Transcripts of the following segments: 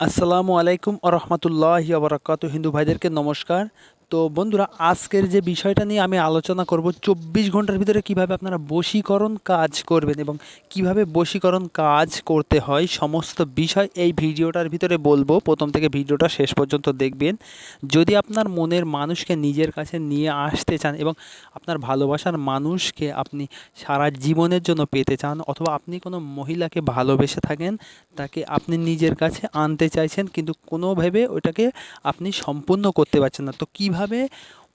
আসসালামু আলাইকুম আরহামতুল্লাহি আবরাকাতু। হিন্দু ভাইদেরকে নমস্কার। তো বন্ধুরা, আজকের যে বিষয়টা নিয়ে আমি আলোচনা করব, 24 ঘন্টার ভিতরে কিভাবে আপনারা বশীকরণ কাজ করবেন এবং কিভাবে বশীকরণ কাজ করতে হয়, সমস্ত বিষয় এই ভিডিওটার ভিতরে বলবো। প্রথম থেকে ভিডিওটা শেষ পর্যন্ত দেখবেন। যদি আপনার মনের মানুষকে নিজের কাছে নিয়ে আসতে চান এবং আপনার ভালোবাসার মানুষকে আপনি সারা জীবনের জন্য পেতে চান, অথবা আপনি কোনো মহিলাকে ভালোবেসে থাকেন, তাকে আপনি নিজের কাছে আনতে চাইছেন, কিন্তু কোনোভাবে ওইটাকে আপনি সম্পূর্ণ করতে পারছেন না, তো কিভাবে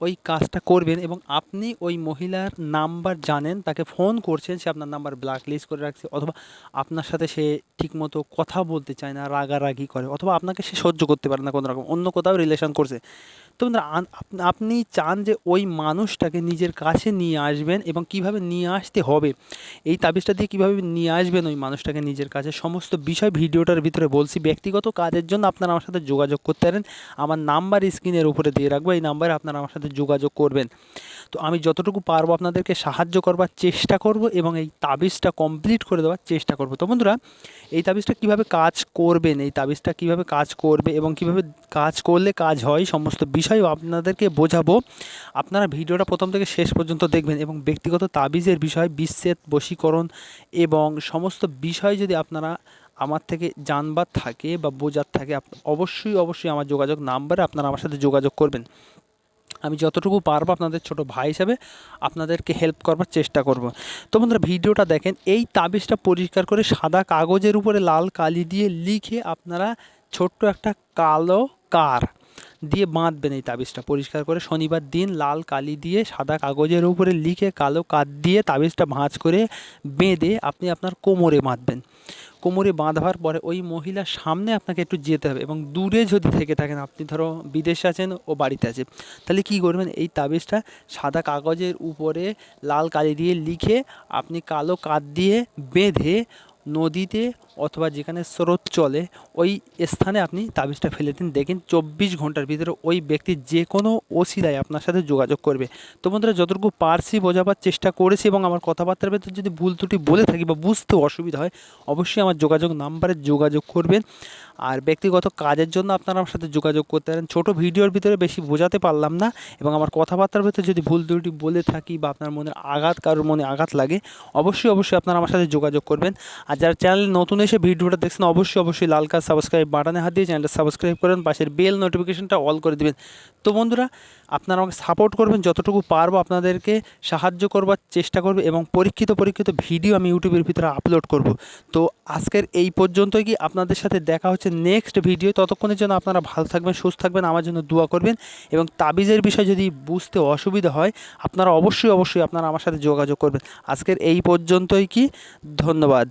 ওই কাজটা করবেন এবং আপনি ওই মহিলার নাম্বার জানেন, তাকে ফোন করছেন, সে আপনার নাম্বার ব্ল্যাক লিস্ট করে রাখছে, অথবা আপনার সাথে সে ঠিকমতো কথা বলতে চায় না, রাগারাগি করে, অথবা আপনাকে সে সহ্য করতে পারে না, কোনো রকম অন্য কোথাও রিলেশন করছে। তো বন্ধুরা, আপনি চান যে ওই মানুষটাকে নিজের কাছে নিয়ে আসবেন এবং কিভাবে নিয়ে আসতে হবে, এই তাবিজটা দিয়ে কিভাবে নিয়ে আসবেন ওই মানুষটাকে নিজের কাছে, সমস্ত বিষয় ভিডিওটার ভিতরে বলছি। ব্যক্তিগত কাজের জন্য আপনারা আমার সাথে যোগাযোগ করতে পারেন। আমার নাম্বার স্ক্রিনের উপরে দিয়ে রাখবো, এই নাম্বারে আপনারা আমার সাথে যোগাযোগ করবেন। তো আমি যতটুকু পারবো আপনাদেরকে সাহায্য করবার চেষ্টা করব এবং এই তাবিজটা কমপ্লিট করে দেওয়ার চেষ্টা করব। তো বন্ধুরা, এই তাবিজটা কিভাবে কাজ করবেন, এই তাবিজটা কিভাবে কাজ করবে এবং কিভাবে কাজ করলে কাজ হয়, সমস্ত বিষয় আপনাদেরকে বোঝাবো। আপনারা ভিডিওটা প্রথম থেকে শেষ পর্যন্ত দেখবেন এবং ব্যক্তিগত তাবিজের বিষয়, বিচ্ছেদ, বশীকরণ এবং সমস্ত বিষয় যদি আপনারা আমার থেকে জানবার থাকে বা বোঝার থাকে, অবশ্যই আমার যোগাযোগ নাম্বারে আপনারা আমার সাথে যোগাযোগ করবেন। আমি যতটুকু পারবো আপনাদের ছোট ভাই হিসাবে আপনাদেরকে হেল্প করবার চেষ্টা করব। তো বন্ধুরা, ভিডিওটা দেখেন। এই তাবিজটা পরিষ্কার করে সাদা কাগজের উপরে লাল কালি দিয়ে লিখে আপনারা ছোট্ট একটা কালো কার দিয়ে বাঁধবেন। এই তাবিজটা পরিষ্কার করে শনিবার দিন লাল কালি দিয়ে সাদা কাগজের উপরে লিখে কালো কাঠ দিয়ে তাবিজটা ভাঁজ করে বেঁধে আপনি আপনার কোমরে বাঁধবেন। কোমরে বাঁধবার পরে ওই মহিলার সামনে আপনাকে একটু যেতে হবে এবং দূরে যদি থেকে থাকেন, আপনি ধরো বিদেশে আছেন, ও বাড়িতে আছে, তাহলে কী করবেন, এই তাবিজটা সাদা কাগজের উপরে লাল কালি দিয়ে লিখে আপনি কালো কাঠ দিয়ে বেঁধে নদীতে অথবা যেখানে স্রোত চলে ওই স্থানে আপনি তাবিজটা ফেলে দিন। দেখেন 24 ঘন্টার ভিতরে ওই ব্যক্তি যে কোনো ওসিলায় আপনার সাথে যোগাযোগ করবে। তো বন্ধুরা, যতটুকু পারছি বোঝাবার চেষ্টা করেছি এবং আমার কথাবার্তার ভিতরে যদি ভুল ত্রুটি বলে থাকি বা বুঝতে অসুবিধা হয়, অবশ্যই আমার যোগাযোগ নাম্বারে যোগাযোগ করবেন। আর ব্যক্তিগত কাজের জন্য আপনারা আমার সাথে যোগাযোগ করতে পারেন। ছোটো ভিডিওর ভিতরে বেশি বোঝাতে পারলাম না এবং আমার কথাবার্তার ভিতরে যদি ভুল ত্রুটি বলে থাকি বা আপনার মনের কারোর মনে আঘাত লাগে, অবশ্যই আপনারা আমার সাথে যোগাযোগ করবেন। আর যারা চ্যানেলে নতুন এসে ভিডিওটা দেখছেন, অবশ্যই লাল কাজ সাবস্ক্রাইব বাটনে হাত দিয়ে চ্যানেলটা সাবস্ক্রাইব করেন, পাশের বেল নোটিফিকেশনটা অল করে দেবেন। তো বন্ধুরা, আপনারা আমাকে সাপোর্ট করবেন, যতটুকু পারবো আপনাদেরকে সাহায্য করবার চেষ্টা করবে এবং পরীক্ষিত ভিডিও আমি ইউটিউবের ভিতরে আপলোড করব। তো আজকের এই পর্যন্তই, কি আপনাদের সাথে দেখা হচ্ছে নেক্সট ভিডিও। ততক্ষণের জন্য আপনারা ভালো থাকবেন, সুস্থ থাকবেন, আমার জন্য দোয়া করবেন এবং তাবিজের বিষয় যদি বুঝতে অসুবিধা হয়, আপনারা অবশ্যই আপনারা আমার সাথে যোগাযোগ করবেন। আজকের এই পর্যন্তই, কি ধন্যবাদ।